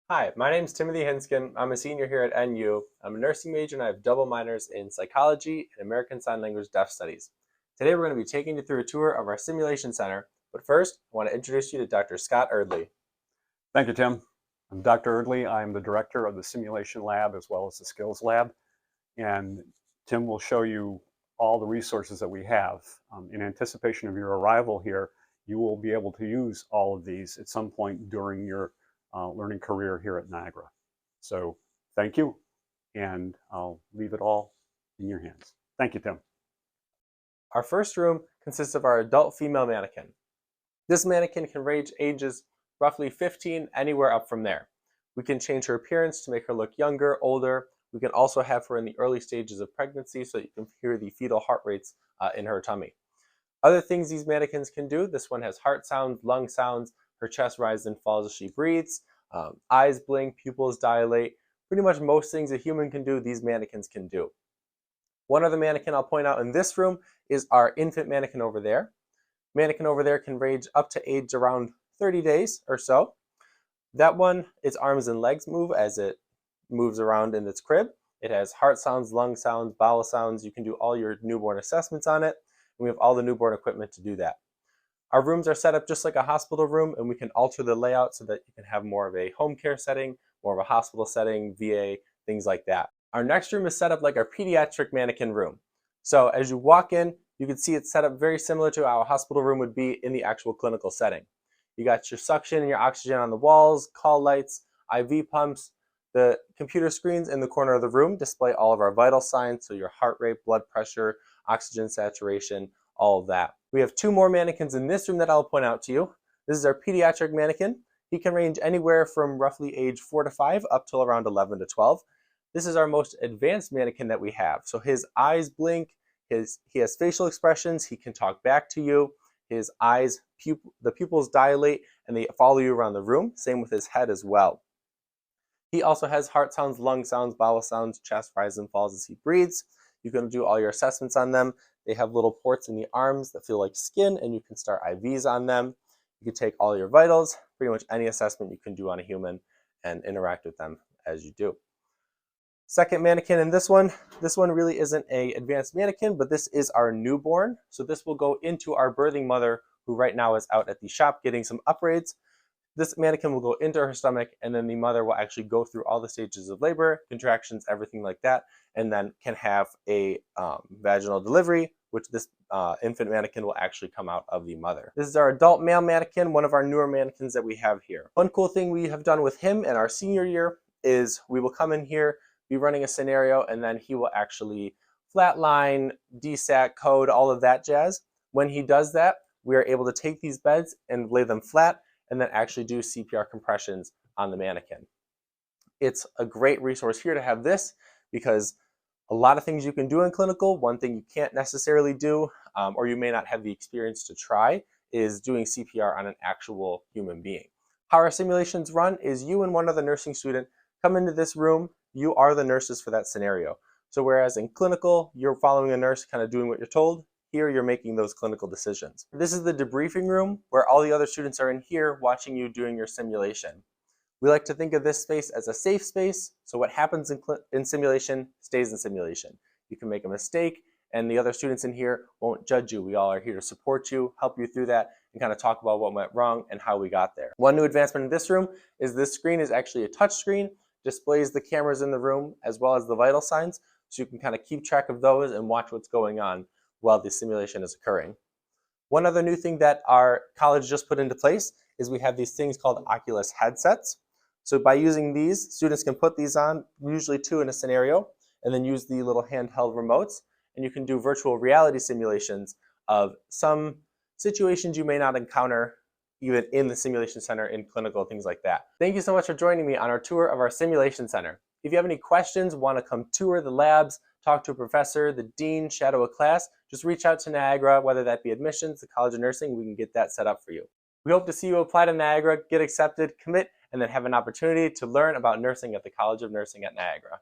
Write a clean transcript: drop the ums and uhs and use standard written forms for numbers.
Hi, my name is Timothy Hinskin. I'm a senior here at NU. I'm a nursing major and I have double minors in psychology and American Sign Language Deaf Studies. Today we're going to be taking you through a tour of our simulation center, but first I want to introduce you to Dr. Scott Erdley. Thank you, Tim. I'm Dr. Erdley. I'm the director of the simulation lab as well as the skills lab. And Tim will show you all the resources that we have. In anticipation of your arrival here, you will be able to use all of these at some point during your learning career here at Niagara. So thank you, and I'll leave it all in your hands. Thank you, Tim. Our first room consists of our adult female mannequin. This mannequin can range ages roughly 15 anywhere up from there. We can change her appearance to make her look younger, older. We can also have her in the early stages of pregnancy so that you can hear the fetal heart rates in her tummy. Other things these mannequins can do, this one has heart sounds, lung sounds, her chest rises and falls as she breathes, eyes blink, pupils dilate. Pretty much most things a human can do, these mannequins can do. One other mannequin I'll point out in this room is our infant mannequin over there. Mannequin over there can range up to age around 30 days or so. That one, its arms and legs move as it moves around in its crib. It has heart sounds, lung sounds, bowel sounds. You can do all your newborn assessments on it. And we have all the newborn equipment to do that. Our rooms are set up just like a hospital room, and we can alter the layout so that you can have more of a home care setting, more of a hospital setting, VA, things like that. Our next room is set up like our pediatric mannequin room. So as you walk in, you can see it's set up very similar to how a hospital room would be in the actual clinical setting. You got your suction and your oxygen on the walls, call lights, IV pumps. The computer screens in the corner of the room display all of our vital signs, so your heart rate, blood pressure, oxygen saturation, all of that. We have two more mannequins in this room that I'll point out to you. This is our pediatric mannequin. He can range anywhere from roughly age 4 to 5 up till around 11 to 12. This is our most advanced mannequin that we have. So his eyes blink, he has facial expressions, he can talk back to you, his eyes, the pupils dilate and they follow you around the room, same with his head as well. He also has heart sounds, lung sounds, bowel sounds, chest rises and falls as he breathes. You can do all your assessments on them. They have little ports in the arms that feel like skin and you can start IVs on them. You can take all your vitals, pretty much any assessment you can do on a human and interact with them as you do. Second mannequin in this one really isn't an advanced mannequin, but this is our newborn. So this will go into our birthing mother who right now is out at the shop getting some upgrades. This mannequin will go into her stomach and then the mother will actually go through all the stages of labor, contractions, everything like that, and then can have a vaginal delivery, which this infant mannequin will actually come out of the mother. This is our adult male mannequin, one of our newer mannequins that we have here. One cool thing we have done with him in our senior year is we will come in here, be running a scenario, and then he will actually flatline, DSAT, code, all of that jazz. When he does that, we are able to take these beds and lay them flat and then actually do CPR compressions on the mannequin. It's a great resource here to have this because a lot of things you can do in clinical, one thing you can't necessarily do, or you may not have the experience to try, is doing CPR on an actual human being. How our simulations run is you and one other nursing student come into this room, you are the nurses for that scenario. So whereas in clinical, you're following a nurse, kind of doing what you're told, here you're making those clinical decisions. This is the debriefing room where all the other students are in here watching you doing your simulation. We like to think of this space as a safe space, so what happens in simulation stays in simulation. You can make a mistake and the other students in here won't judge you. We all are here to support you, help you through that, and kind of talk about what went wrong and how we got there. One new advancement in this room is this screen is actually a touch screen, displays the cameras in the room as well as the vital signs, so you can kind of keep track of those and watch what's going on while the simulation is occurring. One other new thing that our college just put into place is we have these things called Oculus headsets. So by using these, students can put these on, usually two in a scenario, and then use the little handheld remotes, and you can do virtual reality simulations of some situations you may not encounter even in the simulation center, in clinical, things like that. Thank you so much for joining me on our tour of our simulation center. If you have any questions, want to come tour the labs, talk to a professor, the dean, shadow a class, just reach out to Niagara, whether that be admissions, the College of Nursing, we can get that set up for you. We hope to see you apply to Niagara, get accepted, commit, and then have an opportunity to learn about nursing at the College of Nursing at Niagara.